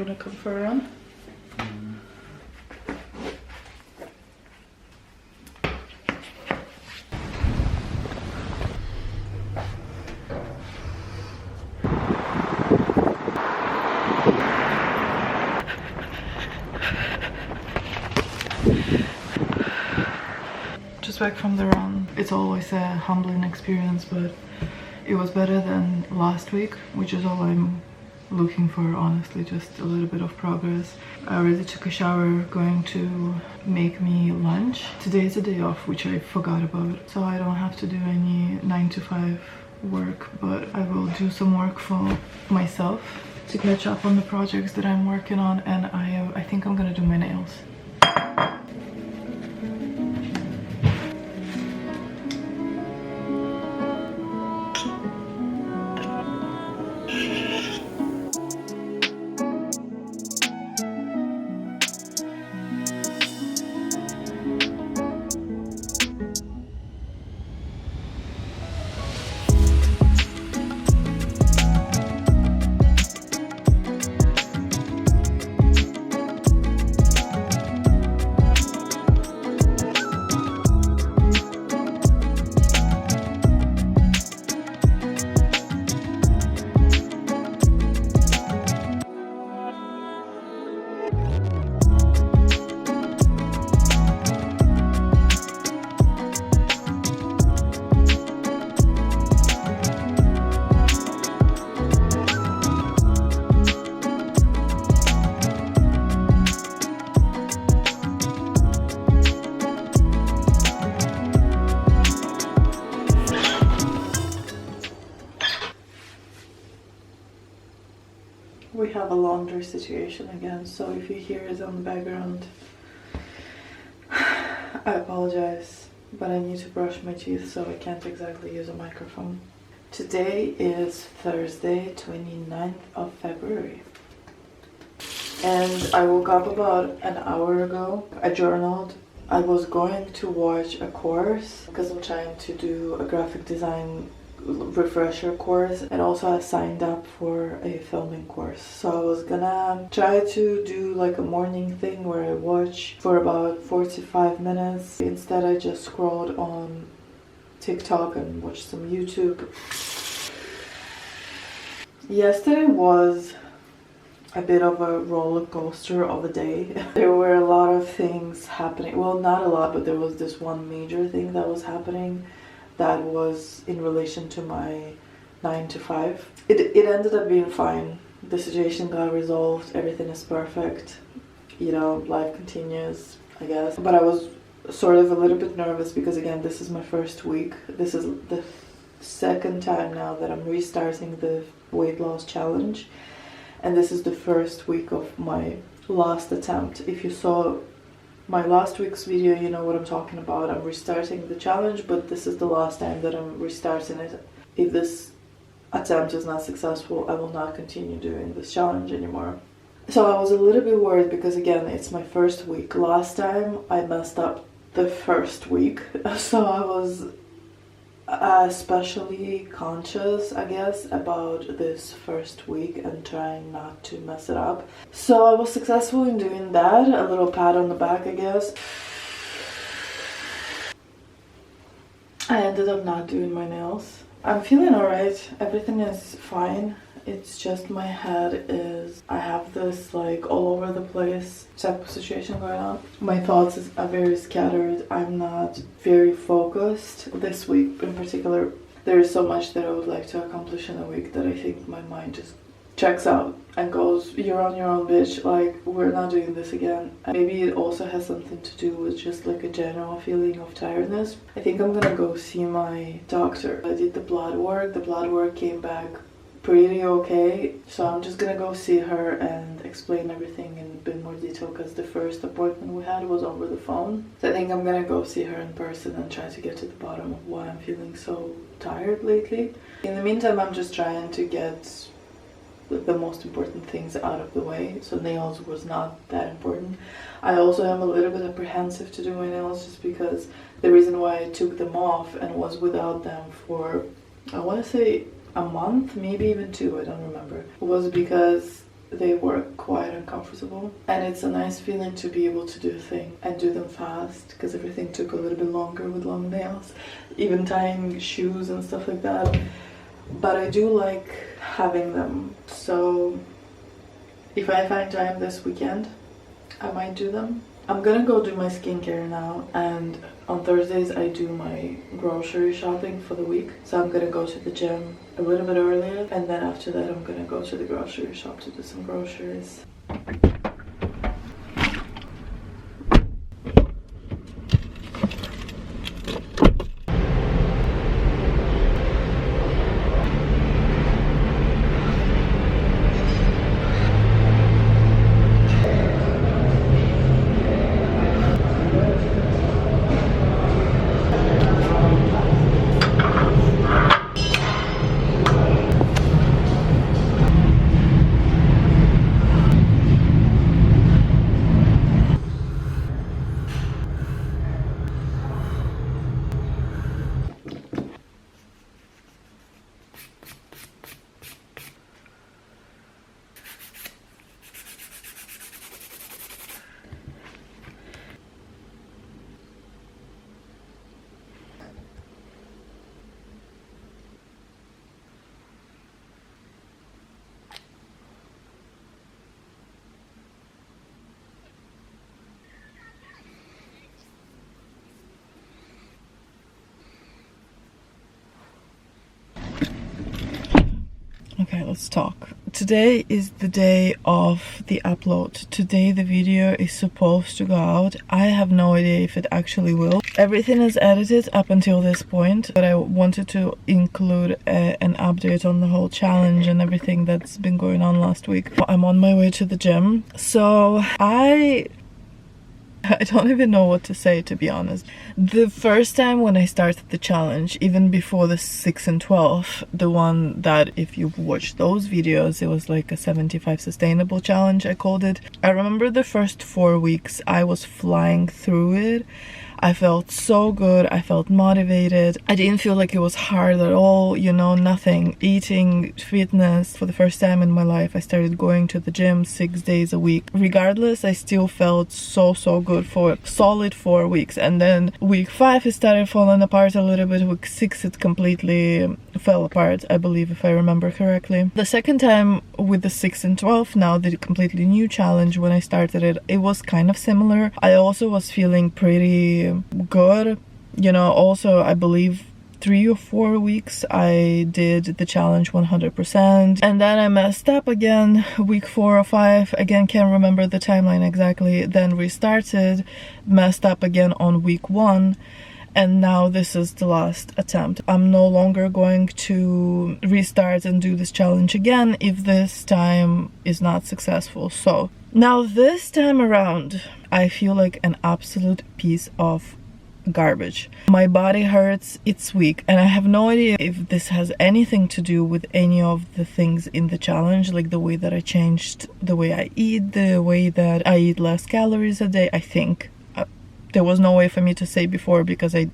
wanna come for a run? Just back from the run. It's always a humbling experience, but it was better than last week, which is all I'm looking for, honestly, just a little bit of progress. I already took a shower, going to make me lunch. Today is a day off, which I forgot about, so I don't have to do any 9 to 5 work, but I will do some work for myself to catch up on the projects that I'm working on, and I think I'm gonna do my nails. We have a laundry situation again, so if you hear it on the background, I apologize, but I need to brush my teeth, so I can't exactly use a microphone. Today is Thursday, 29th of February. And I woke up about an hour ago. I journaled. I was going to watch a course because I'm trying to do a graphic design refresher course, and also I signed up for a filming course, so I was gonna try to do like a morning thing where I watch for about 45 minutes. Instead I just scrolled on TikTok and watched some YouTube. Yesterday was a bit of a roller coaster of a day. There were a lot of things happening, well, not a lot, but there was this one major thing that was happening that was in relation to my 9 to 5. It ended up being fine. The situation got resolved, everything is perfect, you know, life continues, I guess. But I was sort of a little bit nervous because, again, this is my first week. This is the second time now that I'm restarting the weight loss challenge, and this is the first week of my last attempt. If you saw my last week's video, you know what I'm talking about. I'm restarting the challenge, but this is the last time that I'm restarting it. If this attempt is not successful, I will not continue doing this challenge anymore. So I was a little bit worried because, again, it's my first week. Last time I messed up the first week, so I was especially conscious, I guess, about this first week and trying not to mess it up. So I was successful in doing that. A little pat on the back, I guess. I ended up not doing my nails. I'm feeling alright. Everything is fine. It's just my head is, I have this like all over the place type of situation going on. My thoughts are very scattered. I'm not very focused. This week in particular, there is so much that I would like to accomplish in a week that I think my mind just checks out and goes, you're on your own, bitch, like, we're not doing this again. And maybe it also has something to do with just like a general feeling of tiredness. I think I'm gonna go see my doctor. I did the blood work came back pretty okay, so I'm just gonna go see her and explain everything in a bit more detail because the first appointment we had was over the phone. So I think I'm gonna go see her in person and try to get to the bottom of why I'm feeling so tired lately. In the meantime, I'm just trying to get the most important things out of the way, so nails was not that important. I also am a little bit apprehensive to do my nails just because the reason why I took them off and was without them for, I want to say, a month, maybe even 2, I don't remember, was because they were quite uncomfortable, and it's a nice feeling to be able to do things and do them fast, because everything took a little bit longer with long nails, even tying shoes and stuff like that. But I do like having them, so if I find time this weekend, I might do them. I'm gonna go do my skincare now, and on Thursdays I do my grocery shopping for the week. So I'm gonna go to the gym a little bit earlier, and then after that I'm gonna go to the grocery shop to do some groceries. Okay, let's talk. Today is the day of the upload. Today the video is supposed to go out. I have no idea if it actually will. Everything is edited up until this point, but I wanted to include an update on the whole challenge and everything that's been going on last week. I'm on my way to the gym, so I don't even know what to say, to be honest. The first time when I started the challenge, even before the 6 and 12, the one that, if you've watched those videos, it was like a 75 sustainable challenge, I called it. I remember the first 4 weeks I was flying through it. I felt so good, I felt motivated. I didn't feel like it was hard at all, you know, nothing. Eating, fitness. For the first time in my life, I started going to the gym 6 days a week. Regardless, I still felt so good for solid 4 weeks. And then week 5, it started falling apart a little bit. Week 6, it completely fell apart, I believe, if I remember correctly. The second time with the 6 and 12, now the completely new challenge, when I started it, it was kind of similar. I also was feeling pretty good, you know. Also, I believe 3 or 4 weeks I did the challenge 100%, and then I messed up again week 4 or 5, again can't remember the timeline exactly, then restarted, messed up again on week 1, and now this is the last attempt. I'm no longer going to restart and do this challenge again if this time is not successful. So now this time around, I feel like an absolute piece of garbage. My body hurts, it's weak, and I have no idea if this has anything to do with any of the things in the challenge, like the way that I changed the way I eat, the way that I eat less calories a day. I think there was no way for me to say before, because I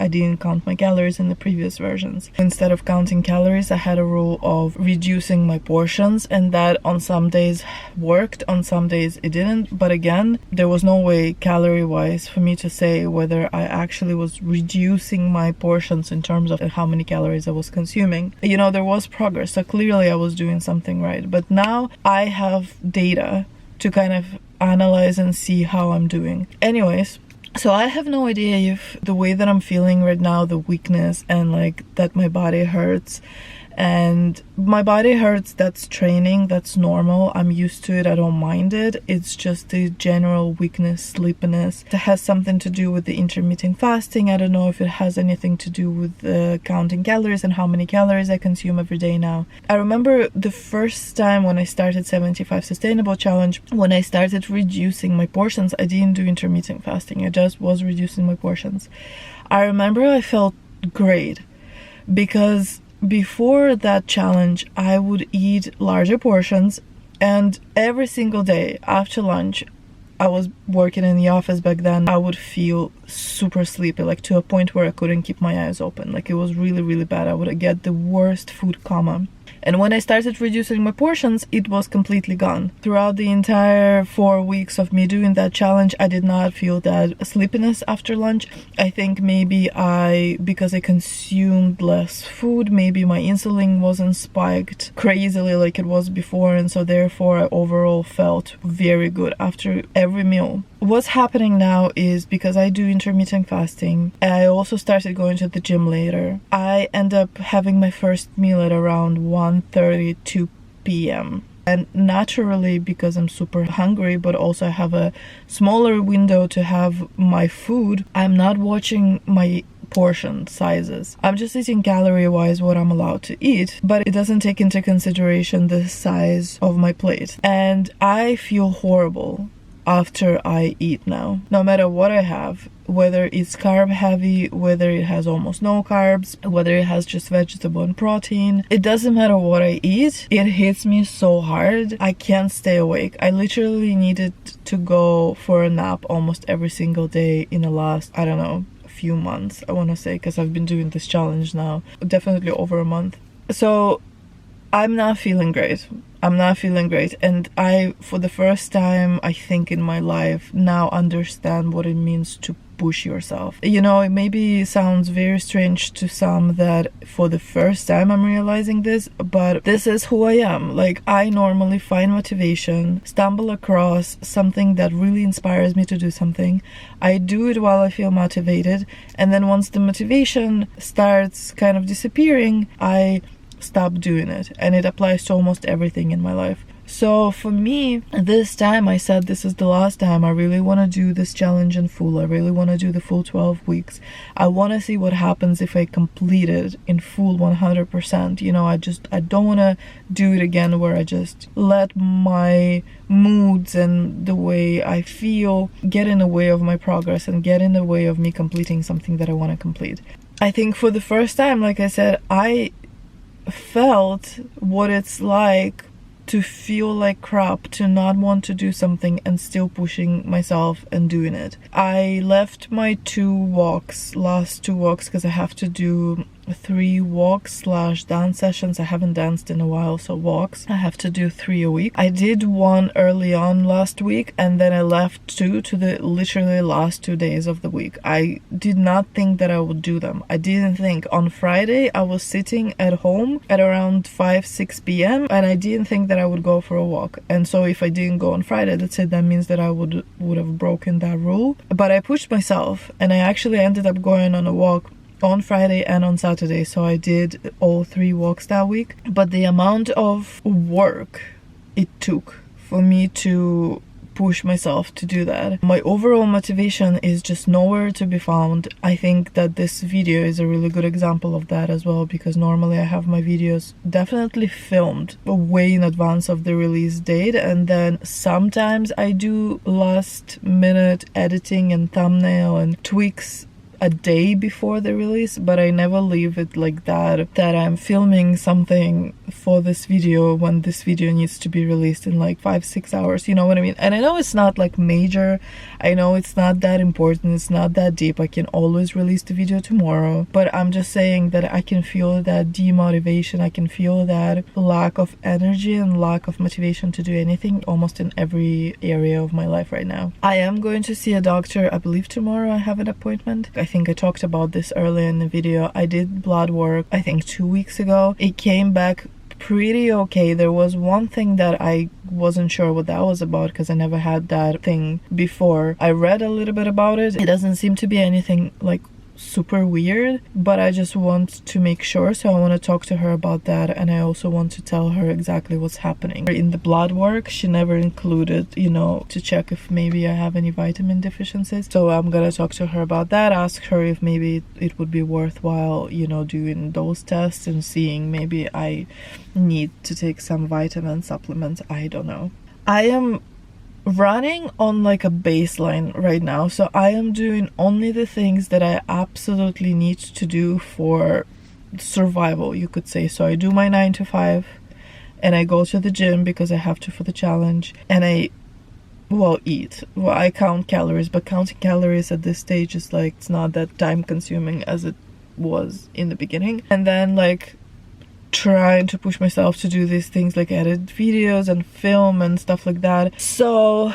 didn't count my calories in the previous versions. Instead of counting calories, I had a rule of reducing my portions, and that on some days worked, on some days it didn't. But again, there was no way calorie wise for me to say whether I actually was reducing my portions in terms of how many calories I was consuming. You know, there was progress, so clearly I was doing something right. But now I have data to kind of analyze and see how I'm doing. Anyways, so I have no idea if the way that I'm feeling right now, the weakness and like that my body hurts, and my body hurts, that's training, that's normal, I'm used to it, I don't mind it. It's just the general weakness, sleepiness. It has something to do with the intermittent fasting. I don't know if it has anything to do with counting calories and how many calories I consume every day now. I remember the first time when I started 75 Sustainable Challenge, when I started reducing my portions, I didn't do intermittent fasting, I just was reducing my portions. I remember I felt great, because before that challenge I would eat larger portions, and every single day after lunch, I was working in the office back then, I would feel super sleepy, like to a point where I couldn't keep my eyes open. Like it was really, really bad. I would get the worst food coma. And when I started reducing my portions, it was completely gone. Throughout the entire 4 weeks of me doing that challenge, I did not feel that sleepiness after lunch. I think maybe because I consumed less food, maybe my insulin wasn't spiked crazily like it was before, and so therefore I overall felt very good after every meal. What's happening now is, because I do intermittent fasting, I also started going to the gym later. I end up having my first meal at around 1:30, 2 p.m. And naturally, because I'm super hungry, but also I have a smaller window to have my food, I'm not watching my portion sizes. I'm just eating calorie-wise what I'm allowed to eat, but it doesn't take into consideration the size of my plate. And I feel horrible after I eat now. No matter what I have, whether it's carb heavy, whether it has almost no carbs, whether it has just vegetable and protein, it doesn't matter what I eat, it hits me so hard. I can't stay awake. I literally needed to go for a nap almost every single day in the last, I don't know, few months, I want to say, because I've been doing this challenge now definitely over a month. So I'm not feeling great. And I, for the first time, I think in my life, now understand what it means to push yourself. You know, it maybe sounds very strange to some that for the first time I'm realizing this, but this is who I am. Like, I normally find motivation, stumble across something that really inspires me to do something. I do it while I feel motivated, and then once the motivation starts kind of disappearing, I stop doing it. And it applies to almost everything in my life. So for me, this time I said this is the last time. I really want to do this challenge in full. I really want to do the full 12 weeks. I want to see what happens if I complete it in full 100%. You know, I don't want to do it again where I just let my moods and the way I feel get in the way of my progress and get in the way of me completing something that I want to complete. I think for the first time, like I said, I felt what it's like to feel like crap, to not want to do something and still pushing myself and doing it. I left my last two walks, because I have to do 3 walks/dance sessions. I haven't danced in a while, so walks. I have to do 3 a week. I did 1 early on last week, and then I left 2 to the literally last 2 days of the week. I did not think that I would do them. I didn't think. On Friday, I was sitting at home at around 5-6 p.m. and I didn't think that I would go for a walk. And so if I didn't go on Friday, that's it. That means that I would have broken that rule. But I pushed myself, and I actually ended up going on a walk on Friday and on Saturday, so I did all 3 walks that week. But the amount of work it took for me to push myself to do that, my overall motivation is just nowhere to be found. I think that this video is a really good example of that as well, because normally I have my videos definitely filmed way in advance of the release date, and then sometimes I do last minute editing and thumbnail and tweaks a day before the release, but I never leave it like that I'm filming something for this video when this video needs to be released in like 5-6 hours, you know what I mean? And I know it's not like major, I know it's not that important, it's not that deep, I can always release the video tomorrow, but I'm just saying that I can feel that demotivation, I can feel that lack of energy and lack of motivation to do anything almost in every area of my life right now. I am going to see a doctor, I believe tomorrow I have an appointment. I think I talked about this earlier in the video. I did blood work, I think 2 weeks ago. It came back pretty okay. There was one thing that I wasn't sure what that was about, because I never had that thing before. I read a little bit about it. It doesn't seem to be anything like super weird, but I just want to make sure, so I want to talk to her about that, and I also want to tell her exactly what's happening. In the blood work, she never included, you know, to check if maybe I have any vitamin deficiencies, so I'm gonna talk to her about that, ask her if maybe it would be worthwhile, you know, doing those tests and seeing maybe I need to take some vitamin supplements. I don't know. I am running on like a baseline right now, so I am doing only the things that I absolutely need to do for survival, you could say. So I do my 9 to 5 and I go to the gym because I have to for the challenge, and I well, eat. Well, I count calories, but counting calories at this stage is like, it's not that time consuming as it was in the beginning. And then like trying to push myself to do these things like edit videos and film and stuff like that. So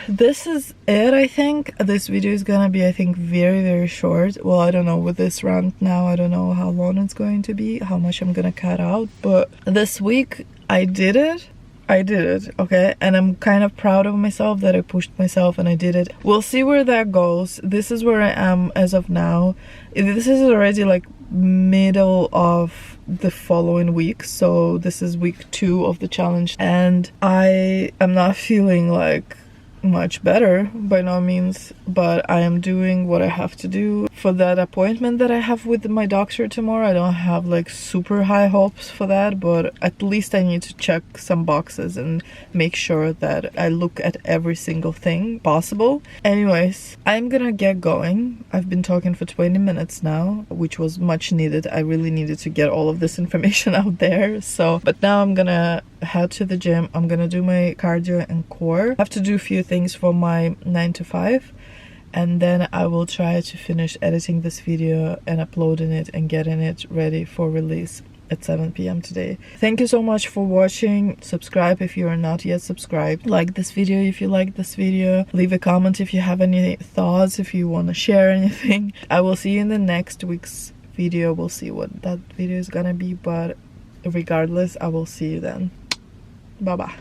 this is it. I think this video is gonna be, I think, very short. Well, I don't know, with this rant now, I don't know how long it's going to be, how much I'm gonna cut out, but this week I did it, okay, and I'm kind of proud of myself that I pushed myself and I did it. We'll see where that goes. This is where I am as of now. This is already like middle of the following week, so this is week 2 of the challenge, and I am not feeling like much better by no means, but I am doing what I have to do for that appointment that I have with my doctor tomorrow. I don't have like super high hopes for that, but at least I need to check some boxes and make sure that I look at every single thing possible. Anyways, I'm gonna get going. I've been talking for 20 minutes now, which was much needed. I really needed to get all of this information out there. So, but now I'm gonna head to the gym. I'm gonna do my cardio and core. I have to do a few things for my 9 to 5, and then I will try to finish editing this video and uploading it and getting it ready for release at 7 p.m. today. Thank you so much for watching. Subscribe if you are not yet subscribed. Like this video if you like this video. Leave a comment if you have any thoughts, if you want to share anything. I will see you in the next week's video. We'll see what that video is gonna be, but regardless, I will see you then. Bye bye.